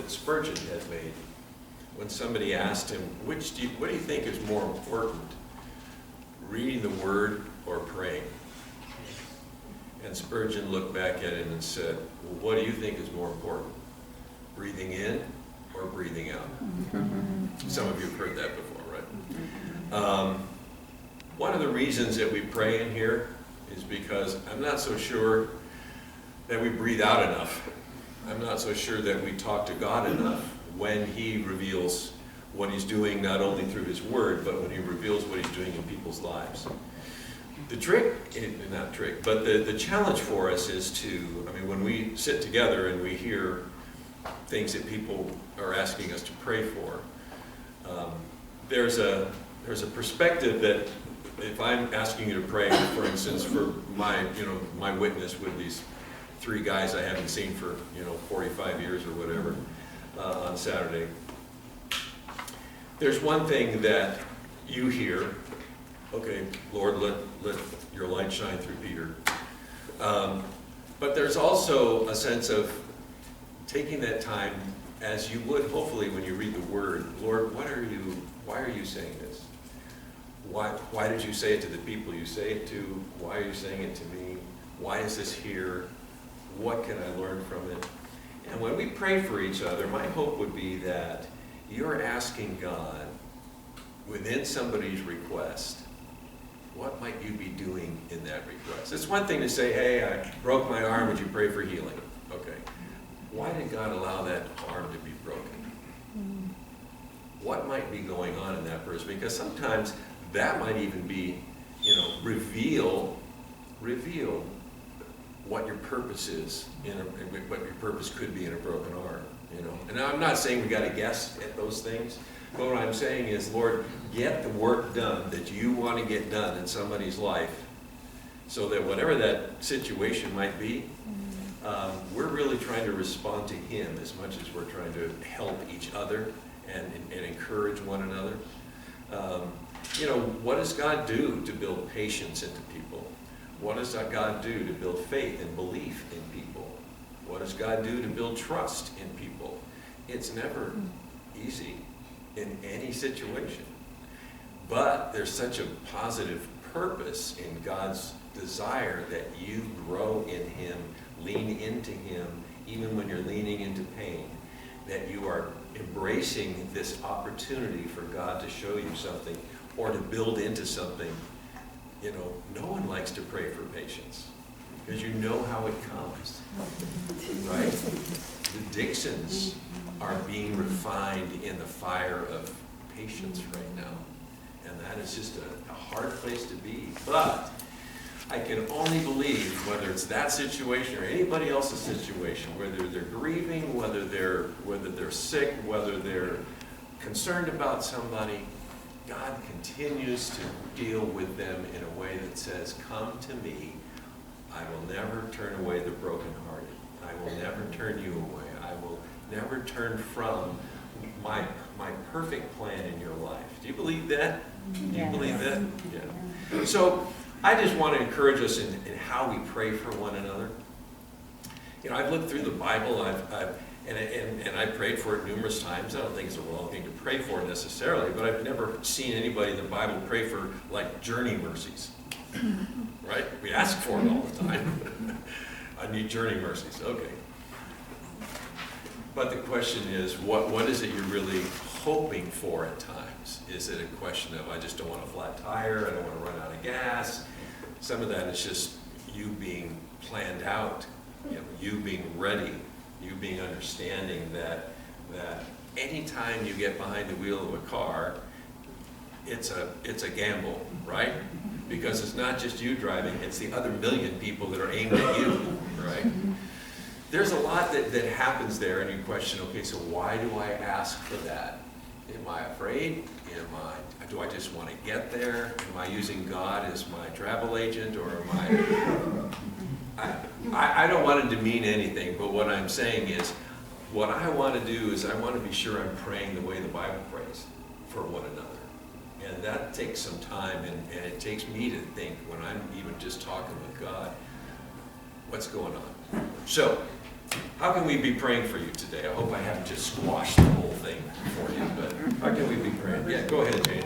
that Spurgeon had made when somebody asked him, what do you think is more important, reading the Word or praying? And Spurgeon looked back at him and said, well, what do you think is more important, breathing in or breathing out? Some of you have heard that before, right? One of the reasons that we pray in here is because I'm not so sure that we breathe out enough. I'm not so sure that we talk to God enough when He reveals what He's doing, not only through His Word, but when He reveals what He's doing in people's lives. The challenge for us is to, when we sit together and we hear things that people are asking us to pray for, there's a perspective that if I'm asking you to pray, for instance, for my witness with these 3 guys I haven't seen for 45 years or whatever on Saturday, there's one thing that you hear, okay, Lord, let your light shine through Peter. But there's also a sense of taking that time, as you would hopefully when you read the Word. Lord, why are you saying this? Why did you say it to the people you say it to? Why are you saying it to me? Why is this here? What can I learn from it? And when we pray for each other, my hope would be that you're asking God, within somebody's request, what might you be doing in that request? It's one thing to say, hey, I broke my arm, would you pray for healing? Okay. Why did God allow that arm to be broken? What might be going on in that person? Because sometimes that might even be, reveal what your purpose is, what your purpose could be in a broken arm, And I'm not saying we got to guess at those things, but what I'm saying is, Lord, get the work done that you want to get done in somebody's life, so that whatever that situation might be, we're really trying to respond to Him as much as we're trying to help each other and encourage one another. What does God do to build patience into people? What does God do to build faith and belief in people? What does God do to build trust in people? It's never easy in any situation. But there's such a positive purpose in God's desire that you grow in Him, lean into Him, even when you're leaning into pain, that you are embracing this opportunity for God to show you something or to build into something. No one likes to pray for patience because you know how it comes, right? The Dixons are being refined in the fire of patience right now, and that is just a hard place to be. But I can only believe, whether it's that situation or anybody else's situation, whether they're grieving, whether they're sick, whether they're concerned about somebody, God continues to deal with them in a way that says, come to me. I will never turn away the brokenhearted. I will never turn you away. I will never turn from my perfect plan in your life. Do you believe that? Do you believe that? Yeah. So I just want to encourage us in how we pray for one another. I've looked through the Bible, and I prayed for it numerous times. I don't think it's a wrong thing to pray for necessarily, but I've never seen anybody in the Bible pray for, journey mercies. Right? We ask for it all the time. I need journey mercies. Okay. But the question is, what is it you're really hoping for at times? Is it a question of, I just don't want a flat tire, I don't want to run out of gas? Some of that is just you being planned out, you being ready, you being understanding that anytime you get behind the wheel of a car, it's a gamble, right? Because it's not just you driving, it's the other million people that are aimed at you, right? There's a lot that happens there, and you question, okay, so why do I ask for that? Am I afraid? Do I just want to get there? Am I using God as my travel agent, or am I don't want to demean anything, but what I'm saying is, what I want to do is I want to be sure I'm praying the way the Bible prays for one another. And that takes some time, and it takes me to think, when I'm even just talking with God, what's going on? So, how can we be praying for you today? I hope I haven't just just squash the whole thing for you, but how can we be grand? Yeah, go ahead, Jane.